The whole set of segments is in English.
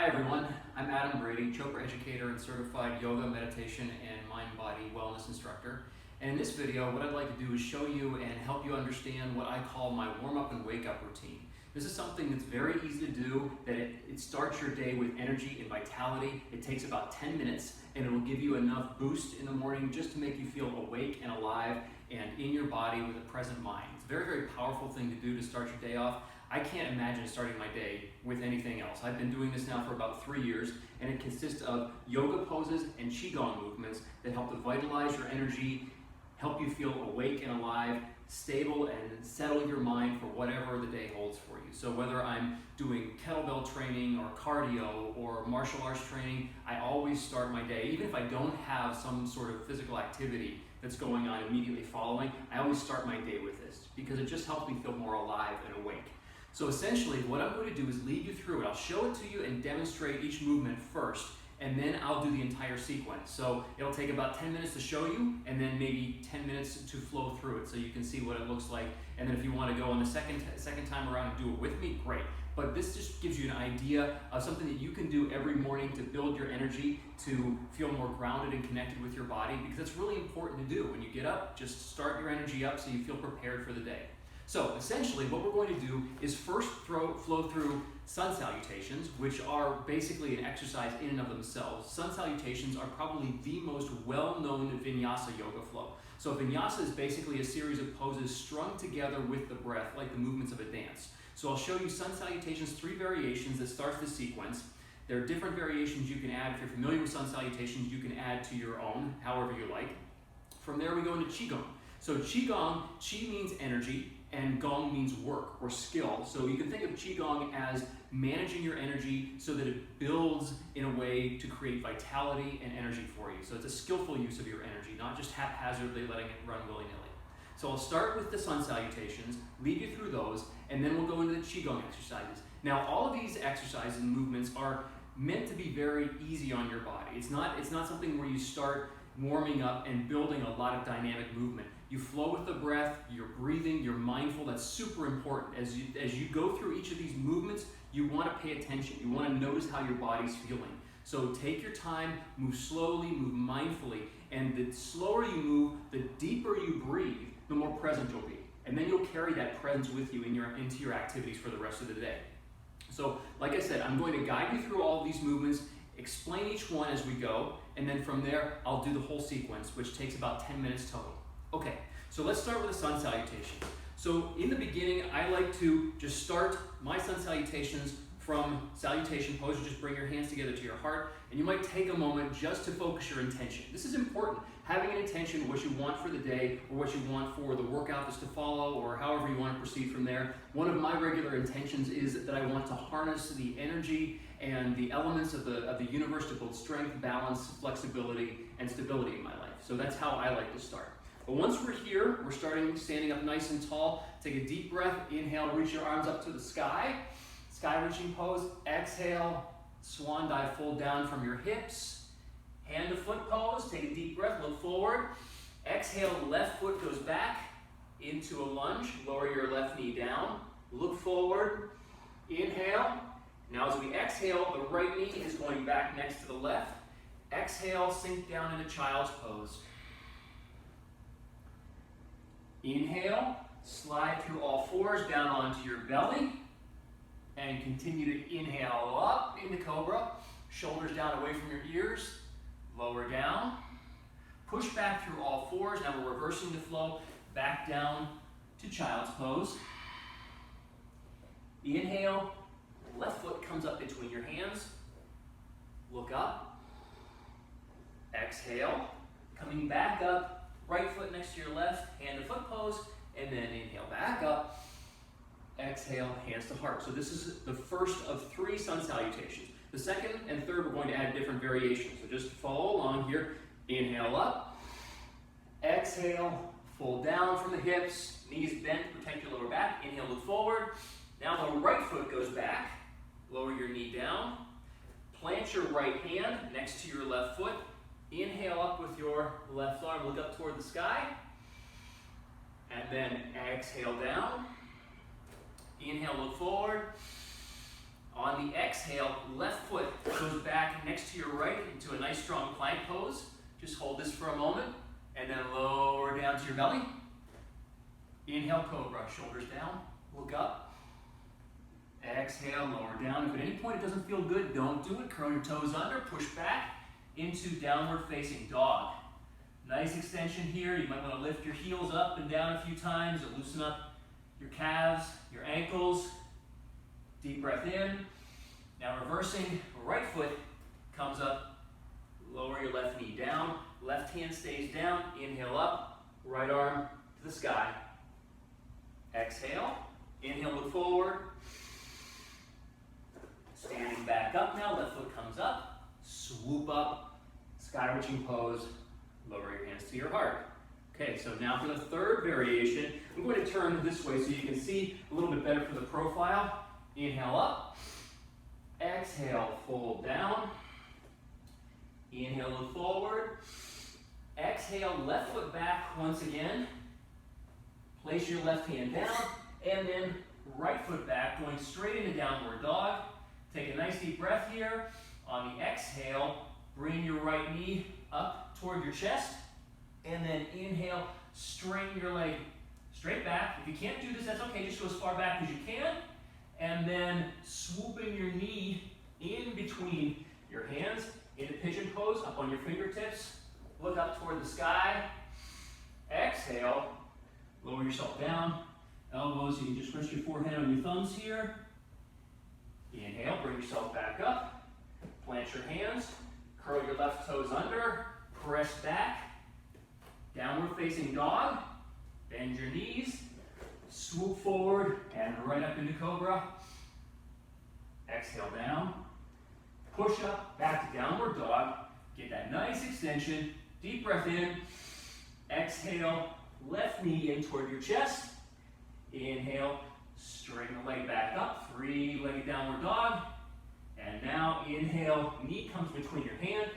Hi everyone, I'm Adam Brady, Chopra educator and certified yoga, meditation, and mind-body wellness instructor. And in this video, what I'd like to do is show you and help you understand what I call my warm-up and wake-up routine. This is something that's very easy to do, that it starts your day with energy and vitality. It takes about 10 minutes and it will give you enough boost in the morning just to make you feel awake and alive and in your body with a present mind. It's a very, very powerful thing to do to start your day off. I can't imagine starting my day with anything else. I've been doing this now for about 3 years, and it consists of yoga poses and Qigong movements that help to vitalize your energy, help you feel awake and alive, stable, and settle your mind for whatever the day holds for you. So whether I'm doing kettlebell training or cardio or martial arts training, I always start my day, even if I don't have some sort of physical activity that's going on immediately following, I always start my day with this because it just helps me feel more alive and awake. So essentially, what I'm going to do is lead you through it. I'll show it to you and demonstrate each movement first, and then I'll do the entire sequence. So it'll take about 10 minutes to show you, and then maybe 10 minutes to flow through it so you can see what it looks like. And then if you want to go on the second time around and do it with me, great. But this just gives you an idea of something that you can do every morning to build your energy, to feel more grounded and connected with your body, because it's really important to do. When you get up, just start your energy up so you feel prepared for the day. So essentially what we're going to do is first flow through sun salutations, which are basically an exercise in and of themselves. Sun salutations are probably the most well-known vinyasa yoga flow. So vinyasa is basically a series of poses strung together with the breath, like the movements of a dance. So I'll show you sun salutations, 3 variations that starts the sequence. There are different variations you can add. If you're familiar with sun salutations, you can add to your own, however you like. From there we go into Qigong. So Qigong, Qi means energy, and Gong means work or skill. So you can think of Qigong as managing your energy so that it builds in a way to create vitality and energy for you. So it's a skillful use of your energy, not just haphazardly letting it run willy-nilly. So I'll start with the sun salutations, lead you through those, and then we'll go into the Qigong exercises. Now all of these exercises and movements are meant to be very easy on your body. It's not something where you start warming up and building a lot of dynamic movement. You flow with the breath, you're breathing, you're mindful. That's super important. As you go through each of these movements, you want to pay attention. You want to notice how your body's feeling. So take your time, move slowly, move mindfully, and the slower you move, the deeper you breathe, the more present you'll be. And then you'll carry that presence with you into your activities for the rest of the day. So like I said, I'm going to guide you through all of these movements, explain each one as we go, and then from there, I'll do the whole sequence, which takes about 10 minutes total. Okay, so let's start with the sun salutation. So in the beginning, I like to just start my sun salutations from salutation pose. You just bring your hands together to your heart, and you might take a moment just to focus your intention. This is important. Having an intention, what you want for the day, or what you want for the workout that's to follow, or however you want to proceed from there. One of my regular intentions is that I want to harness the energy and the elements of the universe to build strength, balance, flexibility, and stability in my life. So that's how I like to start. But once we're here, we're standing up nice and tall. Take a deep breath, inhale, reach your arms up to the sky. Sky reaching pose, exhale, swan dive, fold down from your hips. Hand to foot pose, take a deep breath, look forward. Exhale, left foot goes back into a lunge. Lower your left knee down, look forward, inhale. Now as we exhale, the right knee is going back next to the left. Exhale, sink down into child's pose. Inhale, slide through all fours down onto your belly, and continue to inhale up into cobra, shoulders down away from your ears, lower down, push back through all fours. Now we're reversing the flow, back down to child's pose. Inhale, left foot comes up between your hands, look up, exhale, coming back up, right foot next to your left, hand to foot pose, and then inhale back up, exhale, hands to heart. So this is the first of 3 sun salutations. The second and third, we're going to add different variations. So just follow along here. Inhale up, exhale, fold down from the hips, knees bent, protect your lower back. Inhale, look forward. Now the right foot goes back, lower your knee down, plant your right hand next to your left foot. Inhale up with your left arm, look up toward the sky, and then exhale down. Inhale, look forward. On the exhale, left foot goes back next to your right into a nice strong plank pose. Just hold this for a moment and then lower down to your belly. Inhale, cobra, shoulders down, look up. Exhale, lower down. If at any point it doesn't feel good, don't do it. Curl your toes under, push back into downward facing dog. Nice extension here. You might want to lift your heels up and down a few times to loosen up your calves, your ankles. Deep breath in. Now reversing, right foot comes up. Lower your left knee down. Left hand stays down. Inhale up. Right arm to the sky. Exhale. Inhale, look forward. Standing back up now. Left foot comes up. Swoop up. Sky reaching pose. Lower your hands to your heart. Okay, so now for the third variation, I'm going to turn this way so you can see a little bit better for the profile. Inhale up. Exhale, fold down. Inhale, look forward. Exhale, left foot back once again. Place your left hand down, and then right foot back, going straight into downward dog. Take a nice deep breath here. On the exhale, bring your right knee up toward your chest, and then inhale, straighten your leg straight back. If you can't do this, that's okay, just go as far back as you can, and then swooping your knee in between your hands into pigeon pose, up on your fingertips, look up toward the sky. Exhale, lower yourself down, elbows, you can just rest your forehead on your thumbs here. Inhale, bring yourself back up, plant your hands, curl your left toes under, press back, downward facing dog, bend your knees, swoop forward and right up into cobra. Exhale down, push up, back to downward dog, get that nice extension, deep breath in, exhale, left knee in toward your chest, inhale, straighten the leg back up, three-legged downward dog, and now inhale, knee comes between your hand,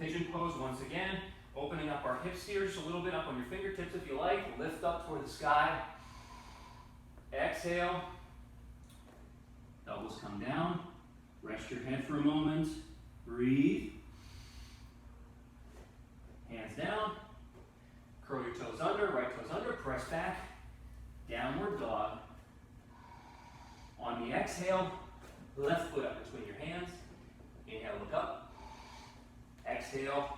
pigeon pose once again, opening up our hips here just a little bit, up on your fingertips if you like, lift up toward the sky, exhale, elbows come down, rest your head for a moment, breathe, hands down, curl your toes under, right toes under, press back, downward dog. On the exhale, left foot up between your hands, inhale, look up, exhale,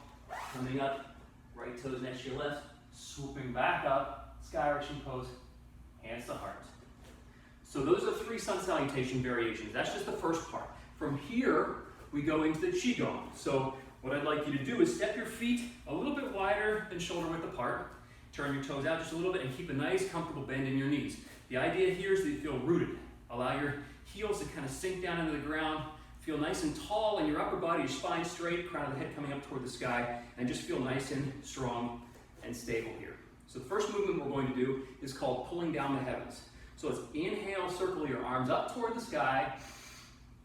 coming up, right toes next to your left, swooping back up, sky arching pose, hands to heart. So those are 3 sun salutation variations. That's just the first part. From here, we go into the Qigong. So what I'd like you to do is step your feet a little bit wider than shoulder width apart, turn your toes out just a little bit, and keep a nice comfortable bend in your knees. The idea here is that you feel rooted. Allow your heels to kind of sink down into the ground, feel nice and tall in your upper body, your spine straight, crown of the head coming up toward the sky, and just feel nice and strong and stable here. So the first movement we're going to do is called pulling down the heavens. So let's inhale, circle your arms up toward the sky,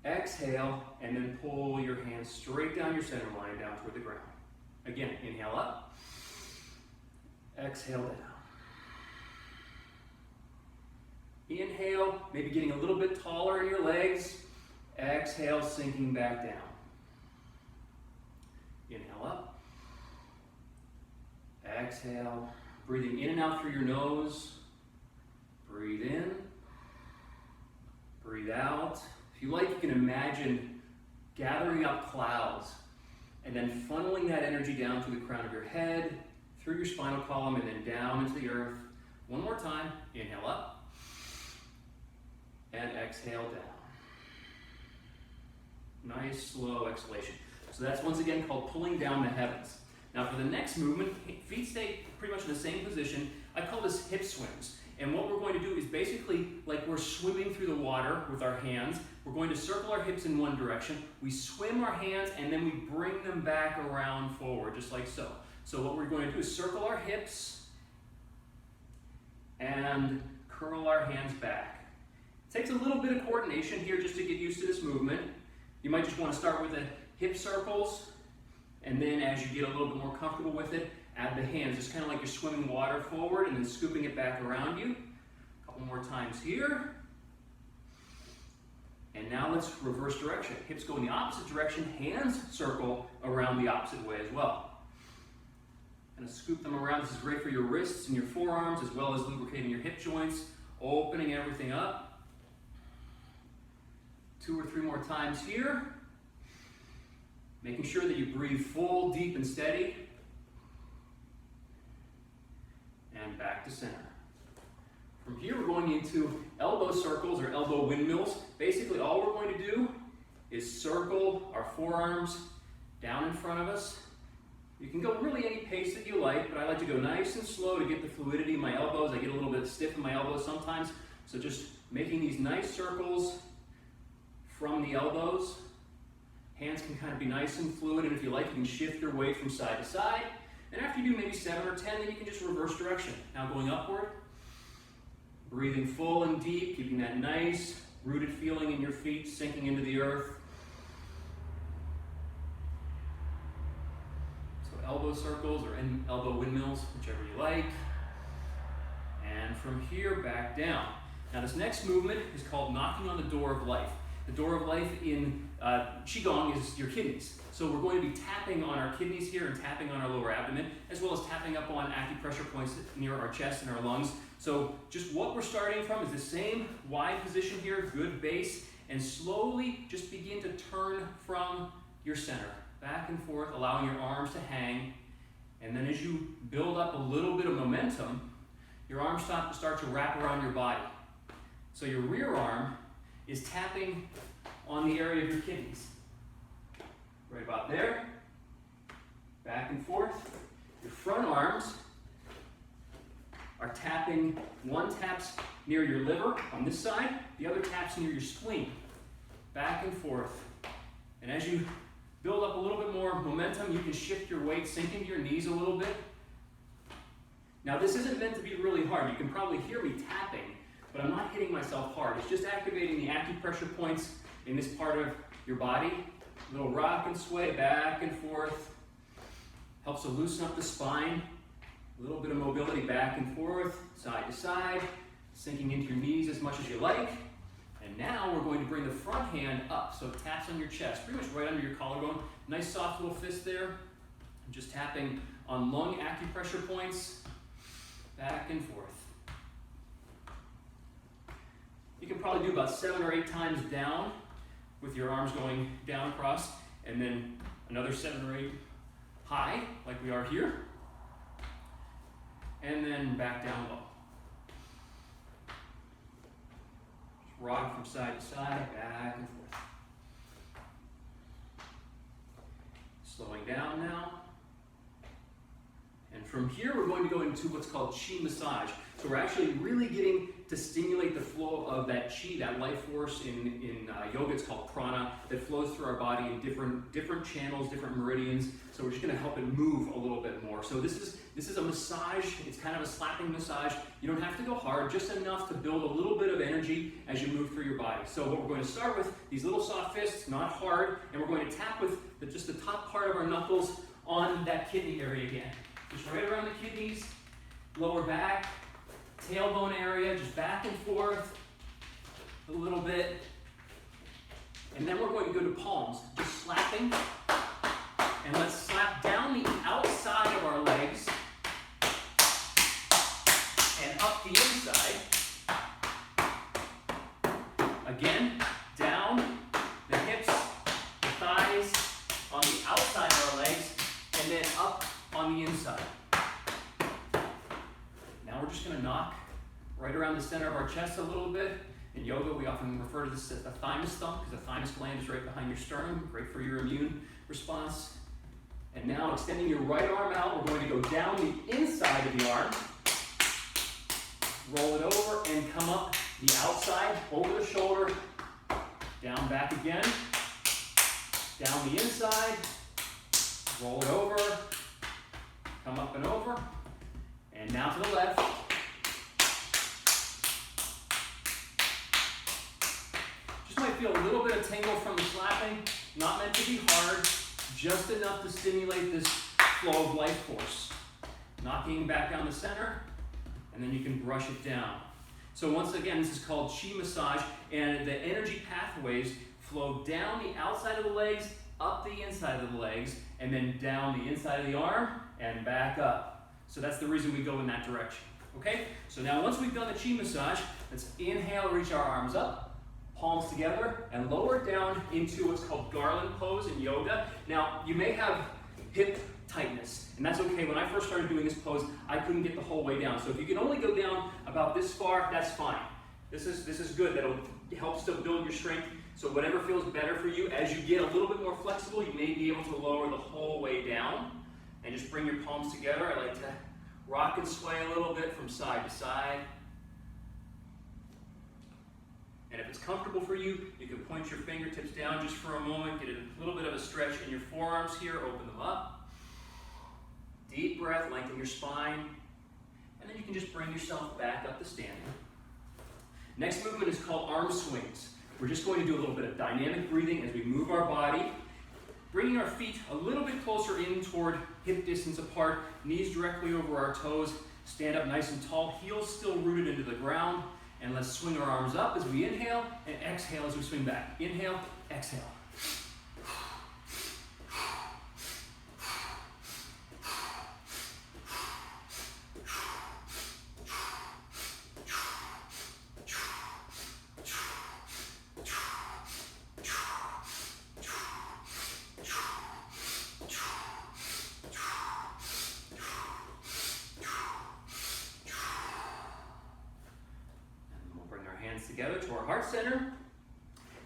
exhale, and then pull your hands straight down your center line, down toward the ground. Again, inhale up, exhale down. Inhale, maybe getting a little bit taller in your legs. Exhale, sinking back down. Inhale up. Exhale, breathing in and out through your nose. Breathe in. Breathe out. If you like, you can imagine gathering up clouds and then funneling that energy down through the crown of your head, through your spinal column, and then down into the earth. One more time. Inhale up. And exhale down. Nice, slow exhalation. So that's once again called pulling down the heavens. Now for the next movement, feet stay pretty much in the same position. I call this hip swims. And what we're going to do is basically like we're swimming through the water with our hands. We're going to circle our hips in one direction. We swim our hands and then we bring them back around forward, just like so. So what we're going to do is circle our hips and curl our hands back. Takes a little bit of coordination here just to get used to this movement. You might just want to start with the hip circles, and then as you get a little bit more comfortable with it, add the hands. Just kind of like you're swimming water forward and then scooping it back around you. A couple more times here. And now let's reverse direction. Hips go in the opposite direction, hands circle around the opposite way as well. Kind of scoop them around. This is great for your wrists and your forearms, as well as lubricating your hip joints, opening everything up. 2 or 3 more times here. Making sure that you breathe full, deep, and steady. And back to center. From here, we're going into elbow circles or elbow windmills. Basically, all we're going to do is circle our forearms down in front of us. You can go really any pace that you like, but I like to go nice and slow to get the fluidity in my elbows. I get a little bit stiff in my elbows sometimes, so just making these nice circles from the elbows. Hands can kind of be nice and fluid, and if you like, you can shift your weight from side to side. And after you do maybe 7 or 10, then you can just reverse direction. Now going upward, breathing full and deep, keeping that nice rooted feeling in your feet, sinking into the earth. So elbow circles or elbow windmills, whichever you like. And from here, back down. Now this next movement is called knocking on the door of life. The door of life in Qigong is your kidneys. So we're going to be tapping on our kidneys here and tapping on our lower abdomen, as well as tapping up on acupressure points near our chest and our lungs. So just what we're starting from is the same wide position here, good base, and slowly just begin to turn from your center, back and forth, allowing your arms to hang. And then as you build up a little bit of momentum, your arms start to wrap around your body. So your rear arm is tapping on the area of your kidneys. Right about there, back and forth. Your front arms are tapping, one taps near your liver on this side, the other taps near your spleen. Back and forth. And as you build up a little bit more momentum, you can shift your weight, sink into your knees a little bit. Now this isn't meant to be really hard. You can probably hear me tapping, but I'm not hitting myself hard. It's just activating the acupressure points in this part of your body. A little rock and sway back and forth. Helps to loosen up the spine. A little bit of mobility back and forth, side to side, sinking into your knees as much as you like. And now we're going to bring the front hand up, so it taps on your chest, pretty much right under your collarbone. Nice soft little fist there. Just tapping on lung acupressure points, back and forth. You can probably do about 7 or 8 times down with your arms going down across, and then another 7 or 8 high, like we are here, and then back down low. Just rock from side to side, back and forth. Slowing down now. And from here, we're going to go into what's called Qi massage. So we're actually really getting to stimulate the flow of that Qi, that life force in yoga. It's called prana, that flows through our body in different channels, different meridians. So we're just going to help it move a little bit more. So this is a massage. It's kind of a slapping massage. You don't have to go hard, just enough to build a little bit of energy as you move through your body. So what we're going to start with, these little soft fists, not hard, and we're going to tap with just the top part of our knuckles on that kidney area again. Just right around the kidneys, lower back, tailbone area, just back and forth a little bit. And then we're going to go to palms, just slapping. And let's slap down the outside of our legs and up the inside. Again, down the hips, the thighs on the outside of our legs, and then up on the inside. Now we're just going to knock right around the center of our chest a little bit. In yoga, we often refer to this as the thymus thump, because the thymus gland is right behind your sternum, great for your immune response. And now, extending your right arm out, we're going to go down the inside of the arm, roll it over, and come up the outside, over the shoulder, down back again, down the inside, roll it over, come up and over, and now to the left. Just might feel a little bit of tingle from the slapping, not meant to be hard, just enough to stimulate this flow of life force. Knocking back down the center, and then you can brush it down. So once again, this is called chi massage, and the energy pathways flow down the outside of the legs, up the inside of the legs, and then down the inside of the arm and back up. So that's the reason we go in that direction. Okay? So now once we've done the chi massage, let's inhale, reach our arms up, palms together, and lower it down into what's called garland pose in yoga. Now, you may have hip tightness, and that's okay. When I first started doing this pose, I couldn't get the whole way down. So if you can only go down about this far, that's fine. This is good. That'll help still build your strength. So whatever feels better for you, as you get a little bit more flexible, you may be able to lower the whole way down. And just bring your palms together. I like to rock and sway a little bit from side to side. And if it's comfortable for you, you can point your fingertips down just for a moment, get a little bit of a stretch in your forearms here, open them up. Deep breath, lengthen your spine. And then you can just bring yourself back up to standing. Next movement is called arm swings. We're just going to do a little bit of dynamic breathing as we move our body, bringing our feet a little bit closer in toward hip distance apart, knees directly over our toes, stand up nice and tall, heels still rooted into the ground, and let's swing our arms up as we inhale and exhale as we swing back. Inhale, exhale. Together to our heart center.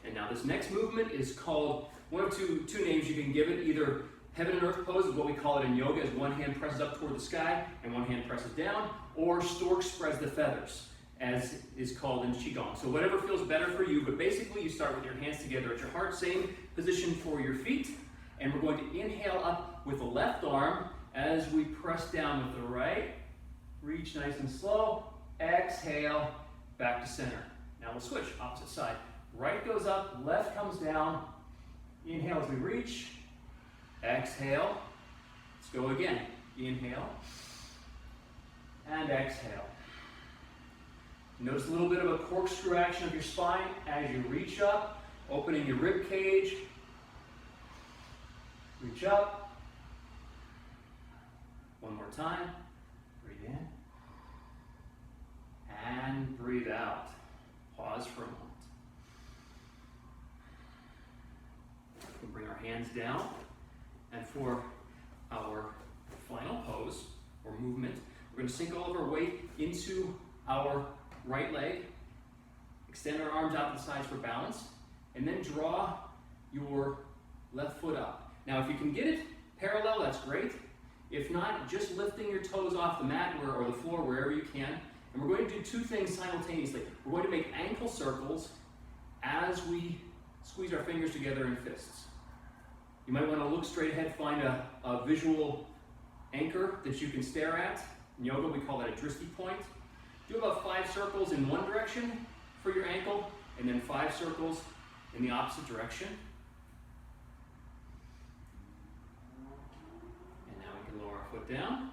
And now this next movement is called, one of two names you can give it, either heaven and earth pose is what we call it in yoga, as one hand presses up toward the sky and one hand presses down, or stork spreads the feathers, as is called in Qigong. So whatever feels better for you, but basically you start with your hands together at your heart, same position for your feet, and we're going to inhale up with the left arm as we press down with the right, reach nice and slow, exhale, back to center. Now we'll switch, opposite side. Right goes up, left comes down. Inhale as we reach. Exhale. Let's go again. Inhale. And exhale. Notice a little bit of a corkscrew action of your spine as you reach up, opening your rib cage. Reach up. One more time. Breathe in. And breathe out. Pause for a moment. We'll bring our hands down, and for our final pose or movement, we're going to sink all of our weight into our right leg, extend our arms out to the sides for balance, and then draw your left foot up. Now, if you can get it parallel, that's great. If not, just lifting your toes off the mat or the floor, wherever you can. And we're going to do two things simultaneously. We're going to make ankle circles as we squeeze our fingers together in fists. You might want to look straight ahead, find a visual anchor that you can stare at. In yoga, we call that a drishti point. Do about 5 circles in one direction for your ankle, and then 5 circles in the opposite direction. And now we can lower our foot down.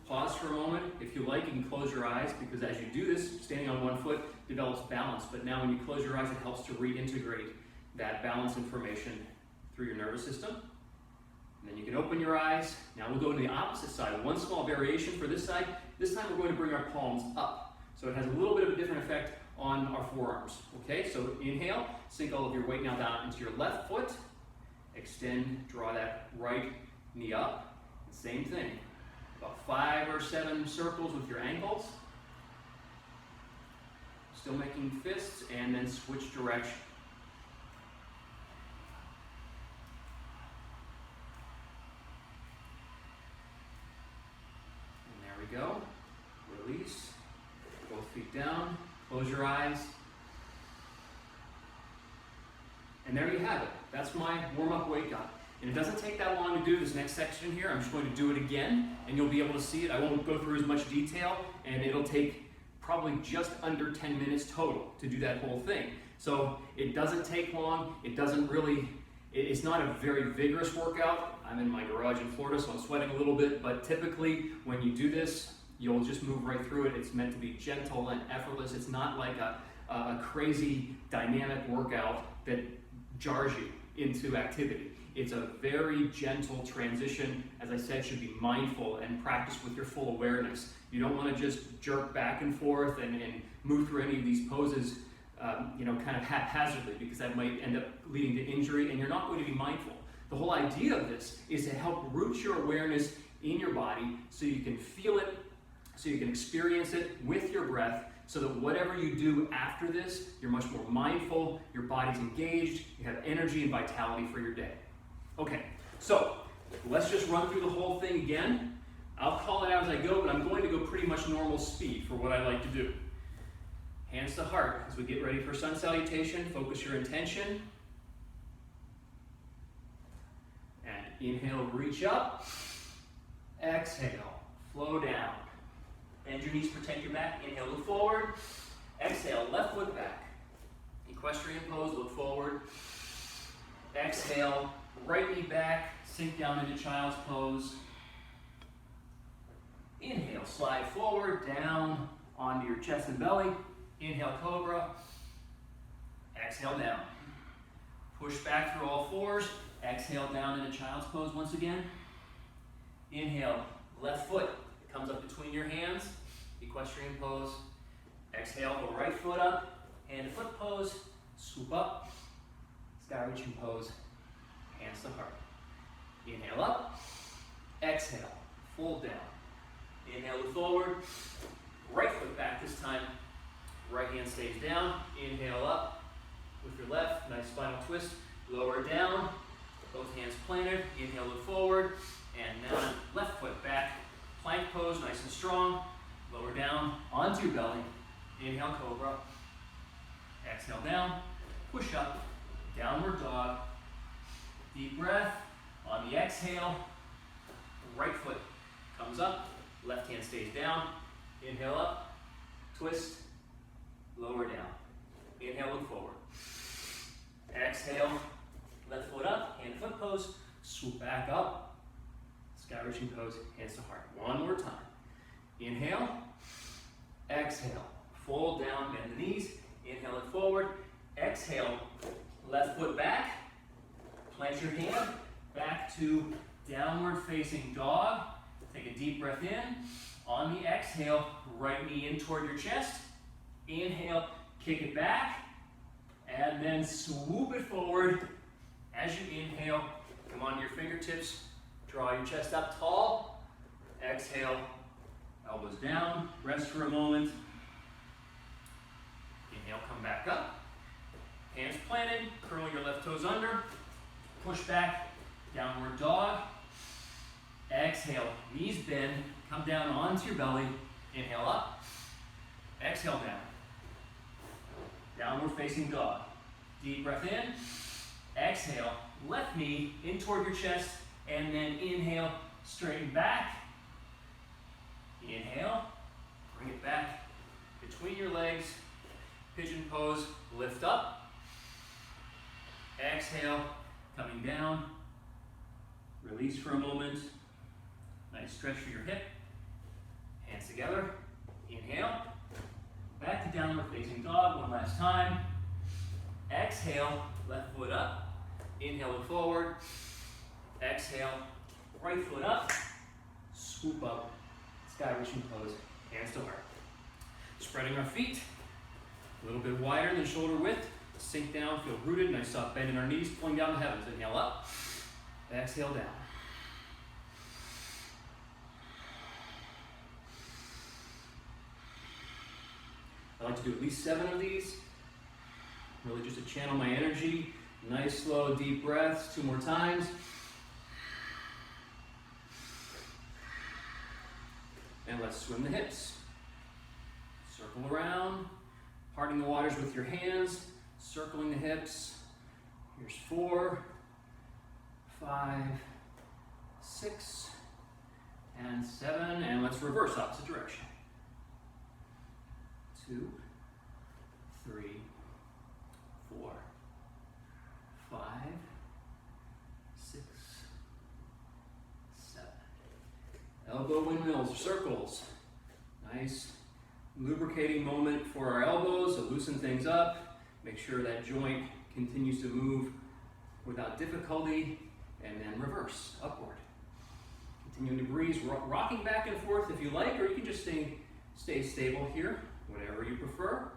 Pause for a moment. If you like, you can close your eyes, because as you do this, standing on one foot develops balance. But now when you close your eyes, it helps to reintegrate that balance information through your nervous system. And then you can open your eyes. Now we'll go to the opposite side. One small variation for this side. This time we're going to bring our palms up. So it has a little bit of a different effect on our forearms. Okay, so inhale, sink all of your weight now down into your left foot. Extend, draw that right knee up. Same thing. About 5 or 7 circles with your ankles. Still making fists, and then switch direction. And there we go. Release. Both feet down. Close your eyes. And there you have it. That's my warm-up wake-up. And it doesn't take that long to do this next section here. I'm just going to do it again, and you'll be able to see it. I won't go through as much detail, and it'll take probably just under 10 minutes total to do that whole thing. So it doesn't take long. It doesn't really, it's not a very vigorous workout. I'm in my garage in Florida, so I'm sweating a little bit, but typically when you do this, you'll just move right through it. It's meant to be gentle and effortless. It's not like a crazy dynamic workout that jars you into activity. It's a very gentle transition. As I said, should be mindful and practice with your full awareness. You don't want to just jerk back and forth and move through any of these poses, kind of haphazardly, because that might end up leading to injury, and you're not going to be mindful. The whole idea of this is to help root your awareness in your body so you can feel it, so you can experience it with your breath, so that whatever you do after this, you're much more mindful, your body's engaged, you have energy and vitality for your day. Okay, so let's just run through the whole thing again. I'll call it out as I go, but I'm going to go pretty much normal speed for what I like to do. Hands to heart as we get ready for sun salutation. Focus your intention. And inhale, reach up. Exhale, flow down. Bend your knees, protect your back. Inhale, look forward. Exhale, left foot back. Equestrian pose, look forward. Exhale, right knee back, sink down into child's pose. Inhale, slide forward, down onto your chest and belly. Inhale, cobra. Exhale, down. Push back through all fours. Exhale, down into child's pose once again. Inhale, left foot comes up between your hands. Equestrian pose. Exhale, the right foot up. Hand to foot pose. Swoop up. Sky reaching pose. Hands to heart. Inhale up. Exhale, fold down. Inhale, look forward. Right foot back this time. Right hand stays down. Inhale up with your left. Nice spinal twist. Lower down. Both hands planted. Inhale, look forward. And now left foot back. Plank pose, nice and strong. Lower down onto your belly. Inhale, cobra. Exhale, down. Push up. Downward dog. Deep breath. On the exhale, right foot comes up. Left hand stays down. Inhale up. Twist. Lower down. Inhale, look forward. Exhale, left foot up, hand to foot pose, swoop back up, sky reaching pose, hands to heart. One more time. Inhale, exhale, fold down, bend the knees, inhale, look forward, exhale, left foot back, plant your hand, back to downward facing dog. Take a deep breath in. On the exhale, right knee in toward your chest. Inhale, kick it back, and then swoop it forward. As you inhale, come on to your fingertips, draw your chest up tall. Exhale, elbows down, rest for a moment. Inhale, come back up. Hands planted, curl your left toes under. Push back, downward dog. Exhale, knees bend, come down onto your belly. Inhale up, exhale down. Downward facing dog. Deep breath in. Exhale, left knee in toward your chest, and then inhale, straighten back. Inhale, bring it back between your legs. Pigeon pose, lift up. Exhale, coming down. Release for a moment. Nice stretch for your hip. Hands together. Inhale. Back to downward facing dog one last time. Exhale, left foot up. Inhale, look forward. Exhale, right foot up. Swoop up. Sky reaching pose. Hands to heart. Spreading our feet. A little bit wider than shoulder width. Sink down, feel rooted. Nice soft bend in our knees, pulling down the heavens. Inhale up. Exhale down. I like to do at least 7 of these. Really just to channel my energy. Nice, slow, deep breaths. 2 more times. And let's swim the hips. Circle around. Parting the waters with your hands. Circling the hips. Here's 4, 5, 6, and 7. And let's reverse opposite direction. 2, 3, 4, 5, 6, 7. Elbow windmills or circles. Nice lubricating moment for our elbows, so loosen things up. Make sure that joint continues to move without difficulty, and then reverse, upward. Continuing to breathe, rocking back and forth if you like, or you can just stay stable here, whatever you prefer.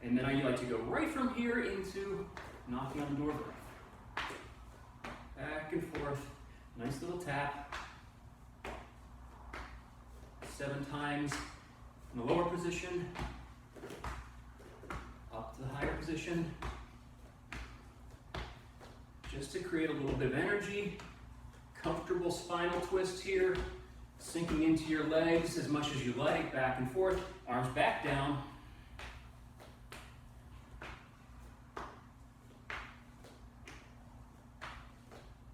And then I like to go right from here into knocking on the door breath. Back and forth, nice little tap. 7 times in the lower position, up to the higher position. Just to create a little bit of energy. Comfortable spinal twist here, sinking into your legs as much as you like, back and forth, arms back down.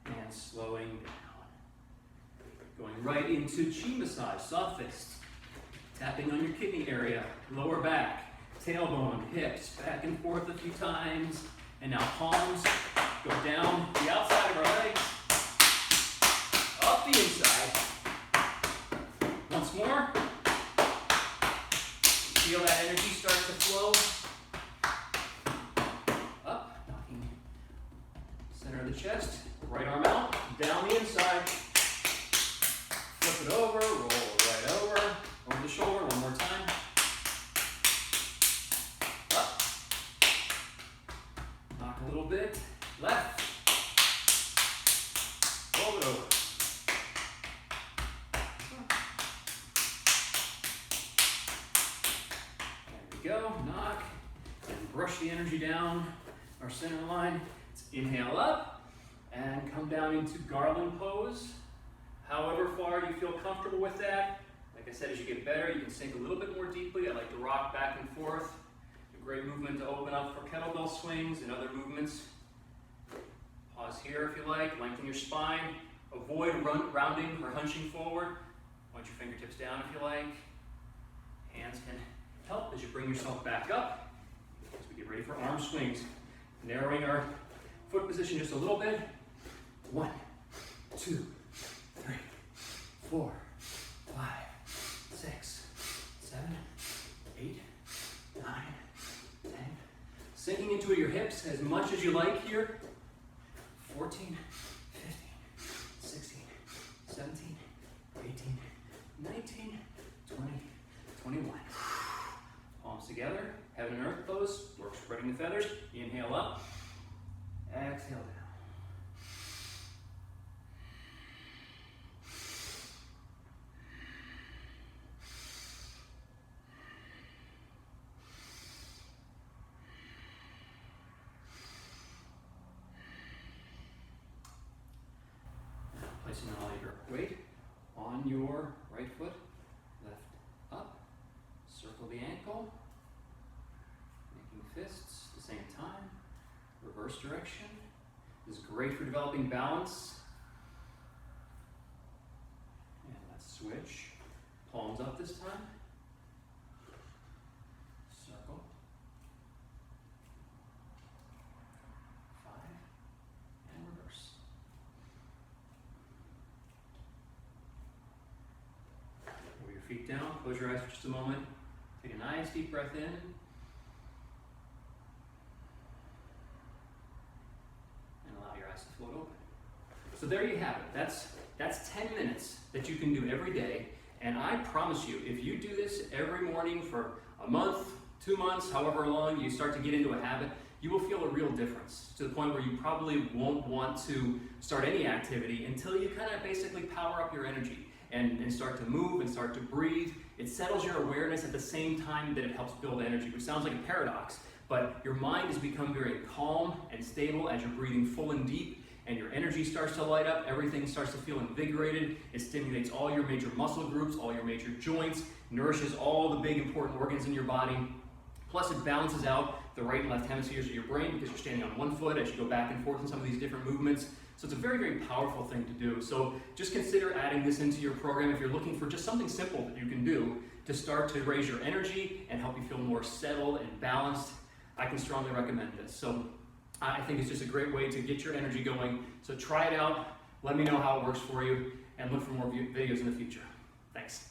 And slowing down. Going right into chi massage, soft fists. Tapping on your kidney area, lower back, tailbone, hips, back and forth a few times. And now palms go down the outside of our legs, up the inside. Once more. Feel that energy start to flow. Up, knocking center of the chest, right arm out, down the inside. Flip it over, roll right over the shoulder, one more time. Up. Knock a little bit, left. Roll it over. There we go, knock, and brush the energy down our center line. Let's inhale up, and come down into garland pose. However far you feel comfortable with that. Like I said, as you get better, you can sink a little bit more deeply. I like to rock back and forth. A great movement to open up for kettlebell swings and other movements. Pause here if you like, lengthen your spine. Avoid rounding or hunching forward. Want your fingertips down if you like. Hands can help as you bring yourself back up. As we get ready for arm swings. Narrowing our foot position just a little bit. 1, 2, 3, 4, 5, 6, 7, 8, 9, 10. Sinking into your hips as much as you like here. 14, 15, 16, 17, 18, 19, 20, 21. Palms together, heaven and earth pose. Work spreading the feathers. Inhale up, exhale down. Placing all your weight on your right foot, left up, circle the ankle, making fists at the same time, reverse direction. This is great for developing balance. And let's switch. Palms up this time. Circle. 5, and reverse. Roll your feet down, close your eyes for just a moment. Take a nice deep breath in. And allow your eyes to float open. So there you have it. That's 10 minutes that you can do every day. And I promise you, if you do this every morning for a month, 2 months, however long you start to get into a habit, you will feel a real difference to the point where you probably won't want to start any activity until you kind of basically power up your energy and start to move and start to breathe. It settles your awareness at the same time that it helps build energy, which sounds like a paradox, but your mind has become very calm and stable as you're breathing full and deep, and your energy starts to light up, everything starts to feel invigorated. It stimulates all your major muscle groups, all your major joints, nourishes all the big important organs in your body. Plus it balances out the right and left hemispheres of your brain because you're standing on one foot as you go back and forth in some of these different movements. So it's a very, very powerful thing to do. So just consider adding this into your program if you're looking for just something simple that you can do to start to raise your energy and help you feel more settled and balanced. I can strongly recommend this. So I think it's just a great way to get your energy going. So try it out, let me know how it works for you, and look for more videos in the future. Thanks.